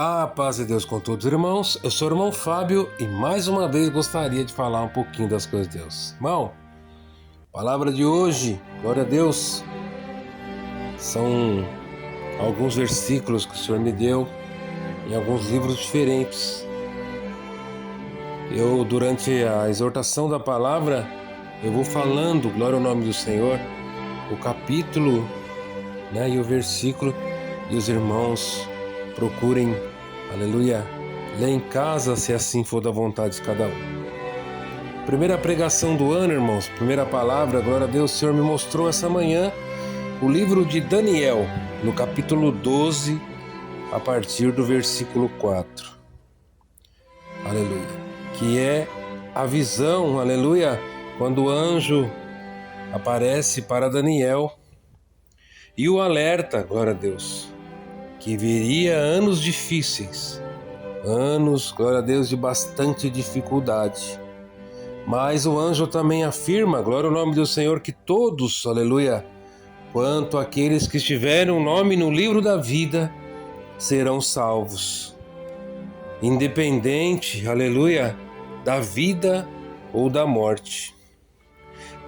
A paz de Deus com todos, irmãos. Eu sou o irmão Fábio e mais uma vez gostaria de falar um pouquinho das coisas de Deus. Irmão, palavra de hoje, glória a Deus, são alguns versículos que o Senhor me deu em alguns livros diferentes. Durante a exortação da palavra, eu vou falando, glória ao nome do Senhor, o capítulo, e o versículo, e os irmãos procurem, aleluia, ler em casa, se assim for da vontade de cada um. Primeira pregação do ano, irmãos, primeira palavra, glória a Deus, o Senhor me mostrou essa manhã o livro de Daniel, no capítulo 12, a partir do versículo 4. Aleluia. Que é a visão, aleluia, quando o anjo aparece para Daniel e o alerta, glória a Deus, que viria anos difíceis, anos, glória a Deus, de bastante dificuldade. Mas o anjo também afirma, glória ao nome do Senhor, que todos, aleluia, quanto aqueles que estiverem o nome no livro da vida, serão salvos. Independente, aleluia, da vida ou da morte.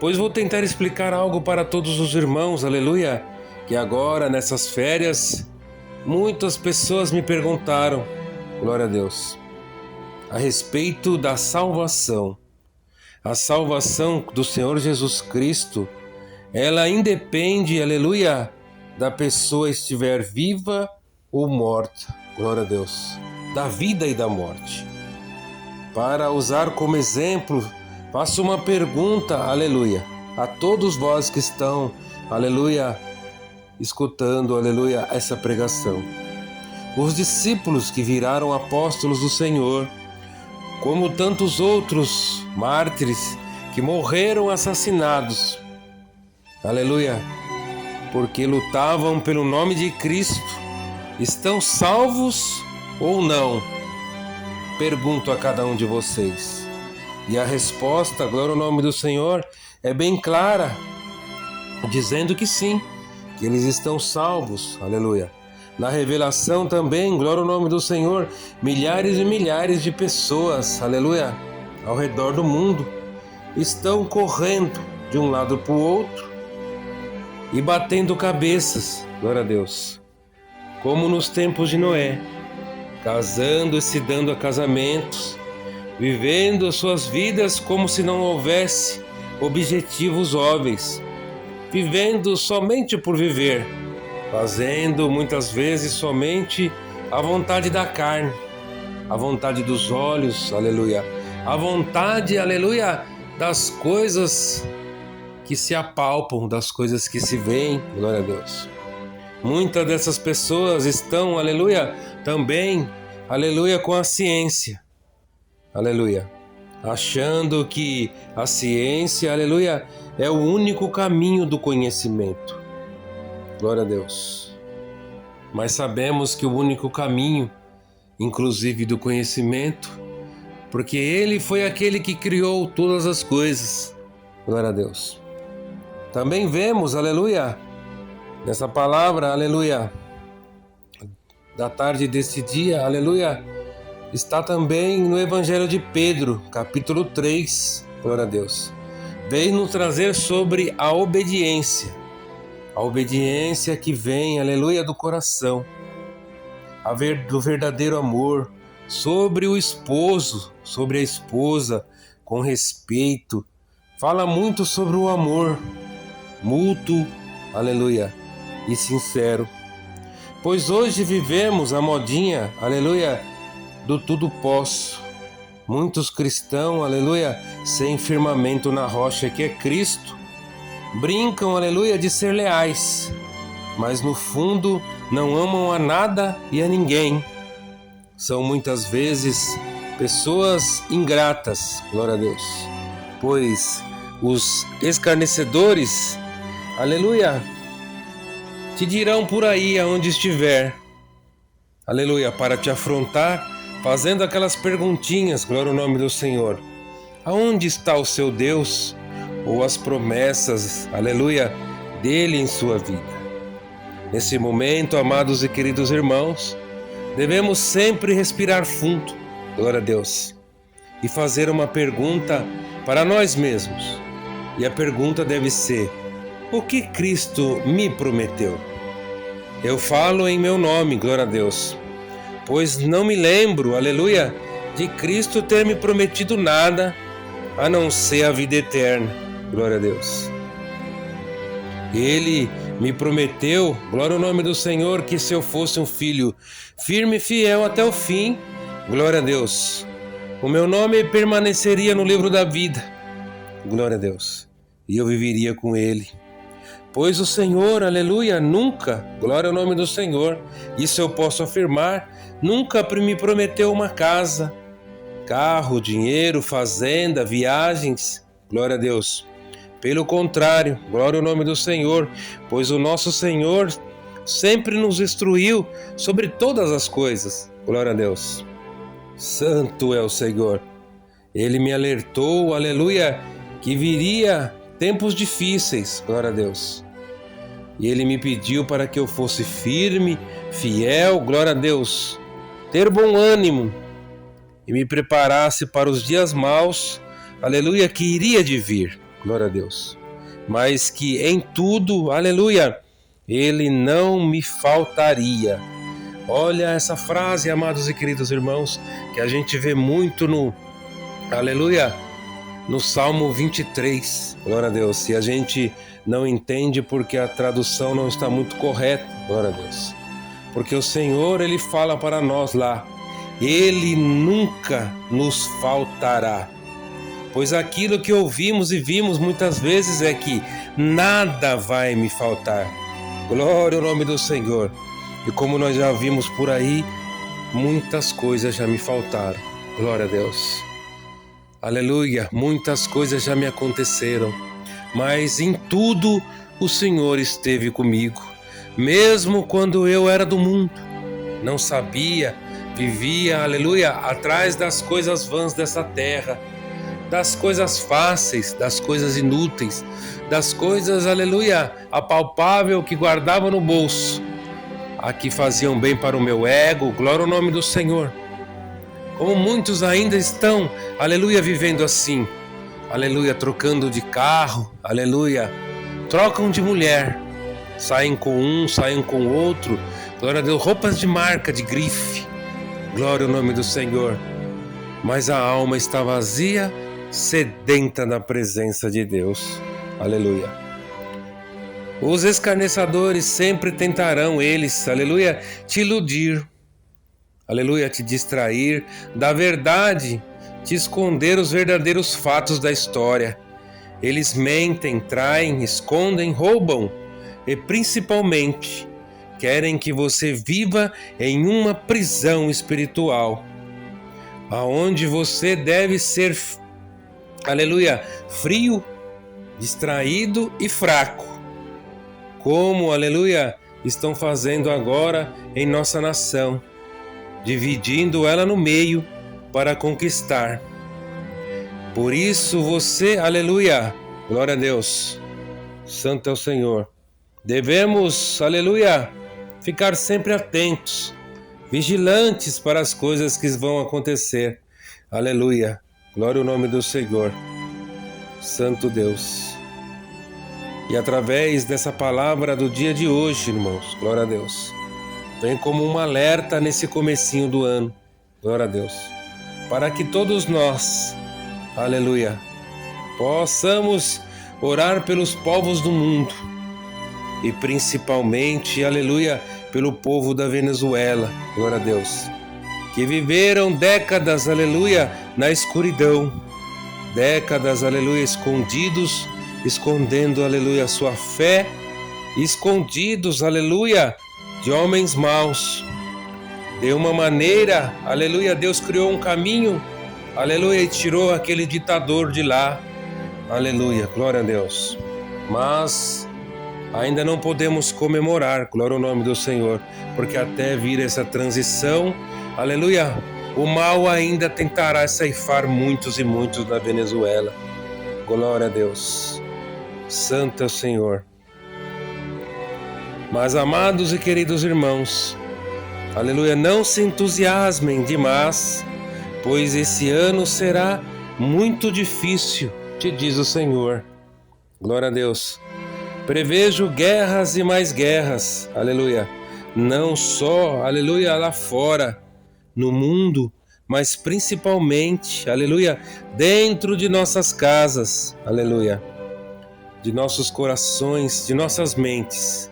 Pois vou tentar explicar algo para todos os irmãos, aleluia, que agora, nessas férias, muitas pessoas me perguntaram, glória a Deus, a respeito da salvação. A salvação do Senhor Jesus Cristo, ela independe, aleluia, da pessoa estiver viva ou morta, glória a Deus, da vida e da morte. Para usar como exemplo, faço uma pergunta, aleluia, a todos vós que estão, aleluia, escutando, aleluia, essa pregação. Os discípulos que viraram apóstolos do Senhor, como tantos outros mártires que morreram assassinados, aleluia, porque lutavam pelo nome de Cristo, estão salvos ou não? Pergunto a cada um de vocês. E a resposta, glória ao nome do Senhor, é bem clara, dizendo que sim, que eles estão salvos, aleluia. Na revelação também, glória ao nome do Senhor, milhares e milhares de pessoas, aleluia, ao redor do mundo, estão correndo de um lado para o outro e batendo cabeças, glória a Deus, como nos tempos de Noé, casando e se dando a casamentos, vivendo as suas vidas como se não houvesse objetivos óbvios, vivendo somente por viver, fazendo muitas vezes somente a vontade da carne, a vontade dos olhos, aleluia, a vontade, aleluia, das coisas que se apalpam, das coisas que se veem, glória a Deus. Muitas dessas pessoas estão, aleluia, também, aleluia, com a ciência, aleluia, achando que a ciência, aleluia, é o único caminho do conhecimento. Glória a Deus. Mas sabemos que o único caminho, inclusive do conhecimento, porque Ele foi aquele que criou todas as coisas. Glória a Deus. Também vemos, aleluia, nessa palavra, aleluia, da tarde deste dia, aleluia, está também no Evangelho de Pedro, capítulo 3, glória a Deus. Veio nos trazer sobre a obediência que vem, aleluia, do coração, do verdadeiro amor, sobre o esposo, sobre a esposa, com respeito. Fala muito sobre o amor mútuo, aleluia, e sincero. Pois hoje vivemos a modinha, aleluia, do tudo posso. Muitos cristãos, aleluia, sem firmamento na rocha que é Cristo, brincam, aleluia, de ser leais, mas no fundo não amam a nada e a ninguém. São muitas vezes pessoas ingratas, glória a Deus, pois os escarnecedores, aleluia, te dirão por aí aonde estiver, aleluia, para te afrontar, fazendo aquelas perguntinhas, glória ao nome do Senhor. Aonde está o seu Deus? Ou as promessas, aleluia, dele em sua vida. Nesse momento, amados e queridos irmãos, devemos sempre respirar fundo, glória a Deus, e fazer uma pergunta para nós mesmos. E a pergunta deve ser: o que Cristo me prometeu? Eu falo em meu nome, glória a Deus, pois não me lembro, aleluia, de Cristo ter me prometido nada a não ser a vida eterna, glória a Deus. Ele me prometeu, glória ao nome do Senhor, que se eu fosse um filho firme e fiel até o fim, glória a Deus, o meu nome permaneceria no livro da vida, glória a Deus, e eu viveria com Ele. Pois o Senhor, aleluia, nunca, glória ao nome do Senhor, isso eu posso afirmar, nunca me prometeu uma casa, carro, dinheiro, fazenda, viagens, glória a Deus. Pelo contrário, glória ao nome do Senhor, pois o nosso Senhor sempre nos instruiu sobre todas as coisas, glória a Deus. Santo é o Senhor. Ele me alertou, aleluia, que viria tempos difíceis, glória a Deus. E Ele me pediu para que eu fosse firme, fiel, glória a Deus, ter bom ânimo e me preparasse para os dias maus, aleluia, que iria de vir, glória a Deus. Mas que em tudo, aleluia, Ele não me faltaria. Olha essa frase, amados e queridos irmãos, que a gente vê muito aleluia, no Salmo 23, glória a Deus. E a gente não entende porque a tradução não está muito correta, glória a Deus. Porque o Senhor, Ele fala para nós lá: Ele nunca nos faltará. Pois aquilo que ouvimos e vimos muitas vezes é que nada vai me faltar. Glória ao nome do Senhor. E como nós já vimos por aí, muitas coisas já me faltaram. Glória a Deus. Aleluia, muitas coisas já me aconteceram, mas em tudo o Senhor esteve comigo. Mesmo quando eu era do mundo, não sabia, vivia, aleluia, atrás das coisas vãs dessa terra, das coisas fáceis, das coisas inúteis, das coisas, aleluia, apalpável que guardava no bolso, a que faziam bem para o meu ego, glória ao nome do Senhor. Como muitos ainda estão, aleluia, vivendo assim, aleluia, trocando de carro, aleluia, trocam de mulher, saem com um, saem com o outro, glória a Deus, roupas de marca, de grife, glória ao nome do Senhor, mas a alma está vazia, sedenta na presença de Deus, aleluia. Os escarnecedores sempre tentarão eles, aleluia, te iludir, aleluia, te distrair da verdade, te esconder os verdadeiros fatos da história. Eles mentem, traem, escondem, roubam e principalmente querem que você viva em uma prisão espiritual, aonde você deve ser, aleluia, frio, distraído e fraco, como, aleluia, estão fazendo agora em nossa nação, dividindo ela no meio para conquistar. Por isso você, aleluia, glória a Deus, santo é o Senhor, devemos, aleluia, ficar sempre atentos, vigilantes para as coisas que vão acontecer, aleluia, glória ao nome do Senhor, santo Deus. E através dessa palavra do dia de hoje, irmãos, glória a Deus, vem como um alerta nesse comecinho do ano, glória a Deus, para que todos nós, aleluia, possamos orar pelos povos do mundo e principalmente, aleluia, pelo povo da Venezuela, glória a Deus, que viveram décadas, aleluia, na escuridão, décadas, aleluia, escondidos, escondendo, aleluia, a sua fé, escondidos, aleluia, de homens maus. De uma maneira, aleluia, Deus criou um caminho, aleluia, e tirou aquele ditador de lá, aleluia, glória a Deus. Mas ainda não podemos comemorar, glória ao nome do Senhor, porque até vir essa transição, aleluia, o mal ainda tentará ceifar muitos e muitos da Venezuela. Glória a Deus. Santo é o Senhor. Mas, amados e queridos irmãos, aleluia, não se entusiasmem demais, pois esse ano será muito difícil, te diz o Senhor. Glória a Deus. Prevejo guerras e mais guerras, aleluia, não só, aleluia, lá fora, no mundo, mas principalmente, aleluia, dentro de nossas casas, aleluia, de nossos corações, de nossas mentes.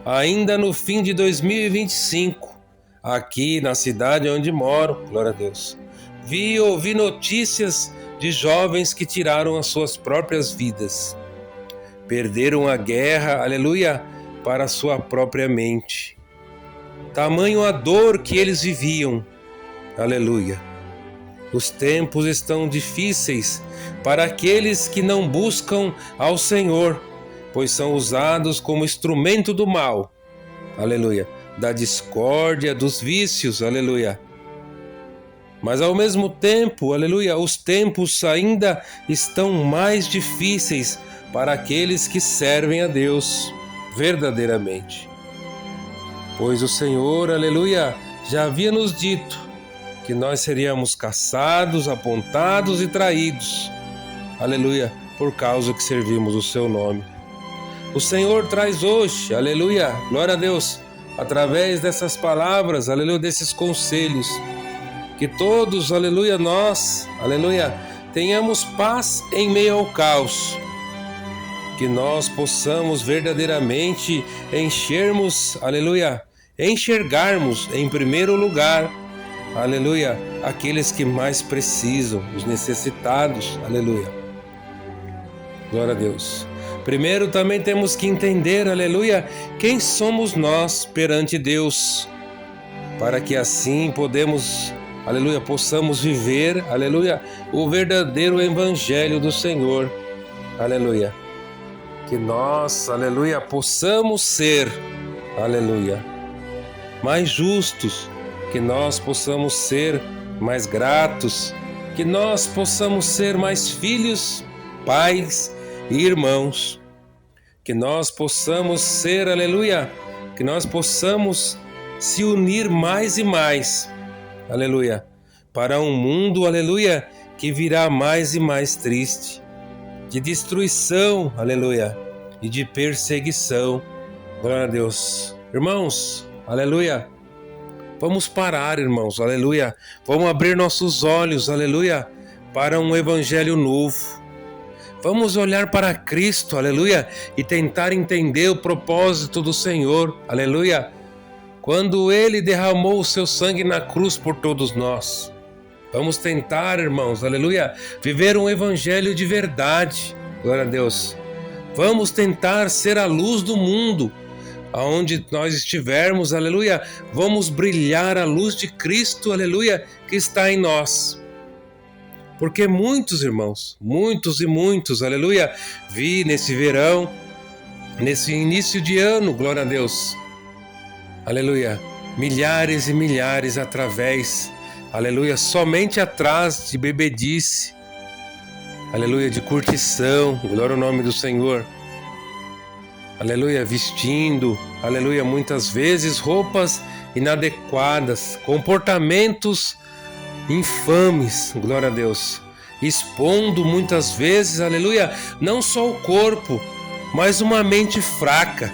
Ainda no fim de 2025, aqui na cidade onde moro, glória a Deus, vi e ouvi notícias de jovens que tiraram as suas próprias vidas. Perderam a guerra, aleluia, para a sua própria mente. Tamanho a dor que eles viviam, aleluia. Os tempos estão difíceis para aqueles que não buscam ao Senhor, pois são usados como instrumento do mal, aleluia, da discórdia, dos vícios, aleluia. Mas ao mesmo tempo, aleluia, os tempos ainda estão mais difíceis para aqueles que servem a Deus verdadeiramente. Pois o Senhor, aleluia, já havia nos dito que nós seríamos caçados, apontados e traídos, aleluia, por causa que servimos o seu nome. O Senhor traz hoje, aleluia, glória a Deus, através dessas palavras, aleluia, desses conselhos, que todos, aleluia, nós, aleluia, tenhamos paz em meio ao caos, que nós possamos verdadeiramente enxergarmos em primeiro lugar, aleluia, aqueles que mais precisam, os necessitados, aleluia. Glória a Deus. Primeiro também temos que entender, aleluia, quem somos nós perante Deus, para que assim possamos viver, aleluia, o verdadeiro evangelho do Senhor, aleluia. Que nós, aleluia, possamos ser, aleluia, mais justos, que nós possamos ser mais gratos, que nós possamos ser mais filhos, pais e irmãos, que nós possamos ser, aleluia, que nós possamos se unir mais e mais, aleluia, para um mundo, aleluia, que virá mais e mais triste, de destruição, aleluia, e de perseguição. Glória a Deus. Irmãos, aleluia, vamos parar, irmãos, aleluia, vamos abrir nossos olhos, aleluia, para um evangelho novo. Vamos olhar para Cristo, aleluia, e tentar entender o propósito do Senhor, aleluia, quando Ele derramou o seu sangue na cruz por todos nós. Vamos tentar, irmãos, aleluia, viver um evangelho de verdade, glória a Deus. Vamos tentar ser a luz do mundo, aonde nós estivermos, aleluia, vamos brilhar a luz de Cristo, aleluia, que está em nós. Porque muitos, irmãos, muitos, aleluia, vi nesse verão, nesse início de ano, glória a Deus, aleluia, milhares e milhares através, aleluia, somente atrás de bebedice, aleluia, de curtição, glória ao nome do Senhor, aleluia, vestindo, aleluia, muitas vezes roupas inadequadas, comportamentos infames, glória a Deus, expondo muitas vezes, aleluia, não só o corpo, mas uma mente fraca,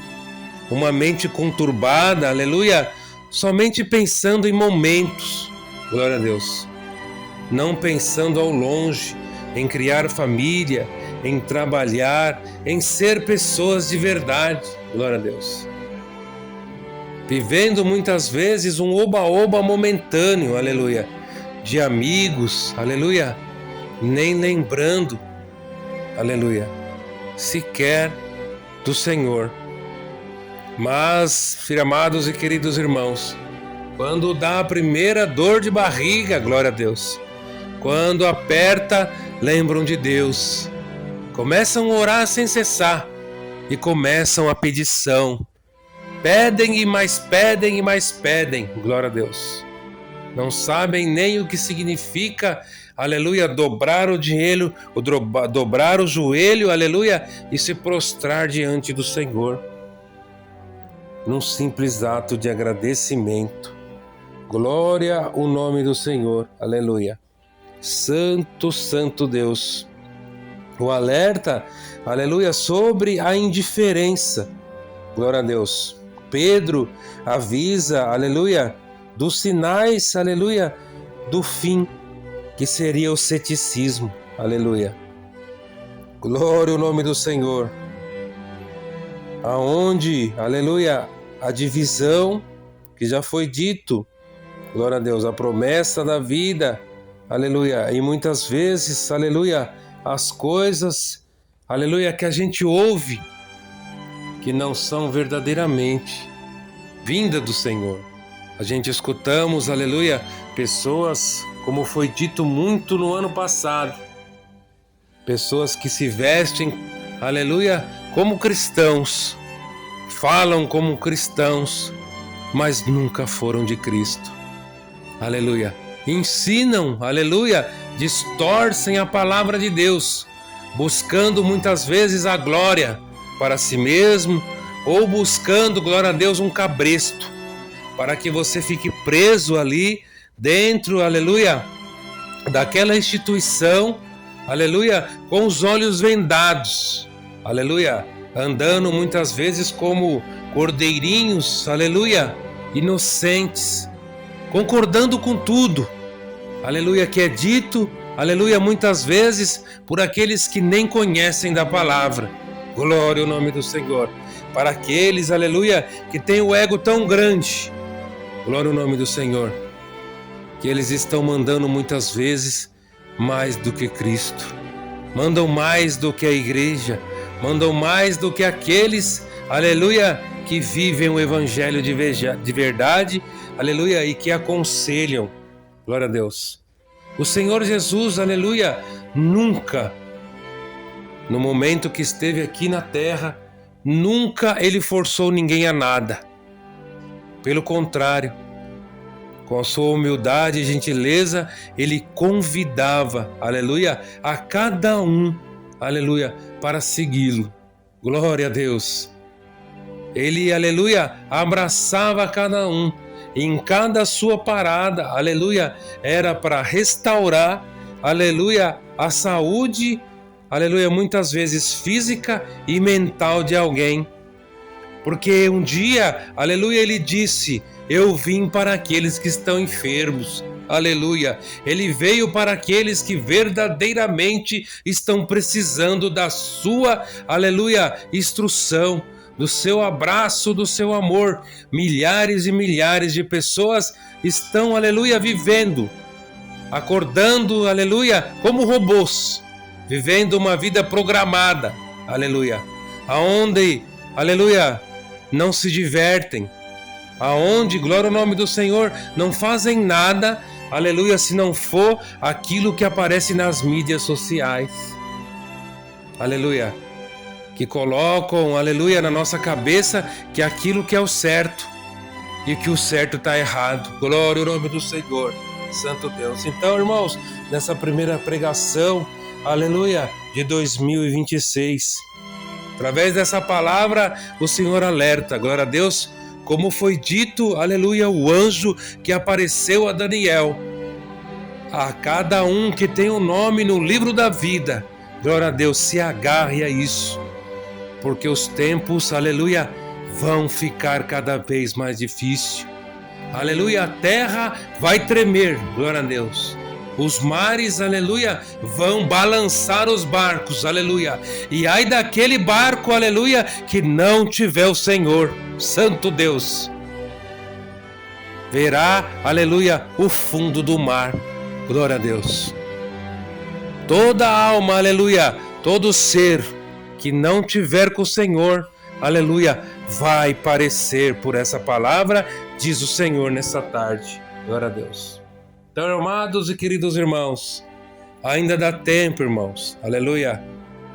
uma mente conturbada, aleluia, somente pensando em momentos, glória a Deus, não pensando ao longe, em criar família, em trabalhar, em ser pessoas de verdade, glória a Deus. Vivendo muitas vezes um oba-oba momentâneo, aleluia, de amigos, aleluia, nem lembrando, aleluia, sequer do Senhor. Mas, amados e queridos irmãos, quando dá a primeira dor de barriga, glória a Deus, quando aperta, lembram de Deus, começam a orar sem cessar e começam a petição, pedem e mais pedem e mais pedem, glória a Deus. Não sabem nem o que significa, aleluia, dobrar o joelho, aleluia, e se prostrar diante do Senhor. num simples ato de agradecimento. Glória ao nome do Senhor, aleluia. Santo, santo Deus. O alerta, aleluia, sobre a indiferença. Glória a Deus. Pedro avisa, aleluia, dos sinais, aleluia, do fim, que seria o ceticismo, aleluia. Glória ao nome do Senhor. Aonde, aleluia, a divisão, que já foi dito, glória a Deus, a promessa da vida, aleluia, e muitas vezes, aleluia, as coisas, aleluia, que a gente ouve, que não são verdadeiramente vinda do Senhor. A gente escutamos, aleluia, pessoas, como foi dito muito no ano passado, pessoas que se vestem, aleluia, como cristãos, falam como cristãos, mas nunca foram de Cristo. Aleluia. Ensinam, aleluia, distorcem a palavra de Deus, buscando muitas vezes a glória para si mesmo, ou buscando, glória a Deus, um cabresto, para que você fique preso ali dentro, aleluia, daquela instituição, aleluia, com os olhos vendados, aleluia, andando muitas vezes como cordeirinhos, aleluia, inocentes, concordando com tudo, aleluia, que é dito, aleluia, muitas vezes por aqueles que nem conhecem da palavra. Glória ao nome do Senhor. Para aqueles, aleluia, que têm o ego tão grande, glória ao nome do Senhor, que eles estão mandando muitas vezes mais do que Cristo, mandam mais do que a igreja, mandam mais do que aqueles, aleluia, que vivem o evangelho de verdade, aleluia, e que aconselham, glória a Deus. O Senhor Jesus, aleluia, nunca, no momento que esteve aqui na terra, nunca ele forçou ninguém a nada. Pelo contrário, com a sua humildade e gentileza, ele convidava, aleluia, a cada um, aleluia, para segui-lo. Glória a Deus. Ele, aleluia, abraçava cada um. Em cada sua parada, aleluia, era para restaurar, aleluia, a saúde, aleluia, muitas vezes física e mental de alguém. Porque um dia, aleluia, ele disse: eu vim para aqueles que estão enfermos, aleluia. Ele veio para aqueles que verdadeiramente estão precisando da sua, aleluia, instrução, do seu abraço, do seu amor. Milhares e milhares de pessoas estão, aleluia, vivendo, acordando, aleluia, como robôs, vivendo uma vida programada, aleluia, aonde, aleluia, não se divertem, aonde, glória ao nome do Senhor, não fazem nada, aleluia, se não for aquilo que aparece nas mídias sociais, aleluia, que colocam, aleluia, na nossa cabeça que aquilo que é o certo e que o certo está errado. Glória ao nome do Senhor, Santo Deus. Então, irmãos, nessa primeira pregação, aleluia, de 2026, através dessa palavra, o Senhor alerta, glória a Deus, como foi dito, aleluia, o anjo que apareceu a Daniel, a cada um que tem o nome no livro da vida, glória a Deus, se agarre a isso, porque os tempos, aleluia, vão ficar cada vez mais difíceis. Aleluia, a terra vai tremer, glória a Deus. Os mares, aleluia, vão balançar os barcos, aleluia. E ai daquele barco, aleluia, que não tiver o Senhor, Santo Deus. Verá, aleluia, o fundo do mar, glória a Deus. Toda alma, aleluia, todo ser que não tiver com o Senhor, aleluia, vai parecer por essa palavra, diz o Senhor nessa tarde. Glória a Deus. Então, amados e queridos irmãos, ainda dá tempo, irmãos, aleluia,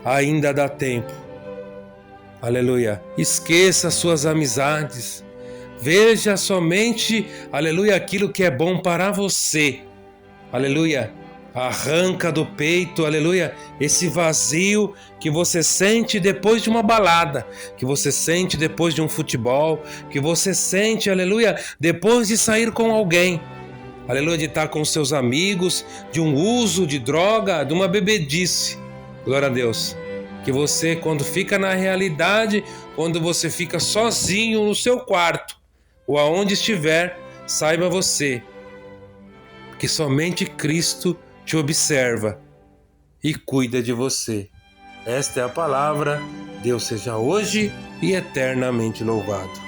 ainda dá tempo, aleluia. Esqueça suas amizades, veja somente, aleluia, aquilo que é bom para você, aleluia. Arranca do peito, aleluia, esse vazio que você sente depois de uma balada, que você sente depois de um futebol, que você sente, aleluia, depois de sair com alguém, aleluia, de estar com seus amigos, de um uso de droga, de uma bebedice. Glória a Deus. Que você, quando fica na realidade, quando você fica sozinho no seu quarto, ou aonde estiver, saiba você que somente Cristo te observa e cuida de você. Esta é a palavra. Deus seja hoje e eternamente louvado.